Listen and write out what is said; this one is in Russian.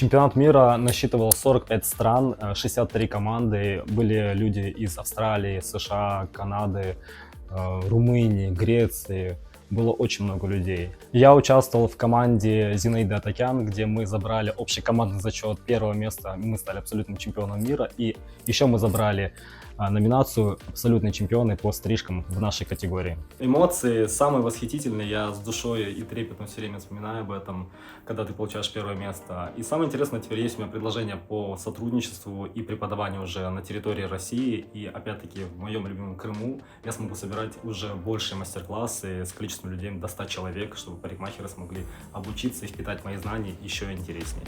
Чемпионат мира насчитывал 45 стран, 63 команды. Были люди из Австралии, США, Канады, Румынии, Греции. Было очень много людей. Я участвовал в команде Зинаиды Атакян, где мы забрали общекомандный зачет первого места. Мы стали абсолютным чемпионом мира. И еще мы забрали номинацию «Абсолютные чемпионы по стрижкам» в нашей категории. Эмоции самые восхитительные. Я с душой и трепетно все время вспоминаю об этом, когда ты получаешь первое место. И самое интересное, теперь есть у меня предложение по сотрудничеству и преподаванию уже на территории России. И опять-таки в моем любимом Крыму я смогу собирать уже большие мастер-классы с количеством людей до 100 человек, чтобы парикмахеры смогли обучиться и впитать мои знания еще интереснее.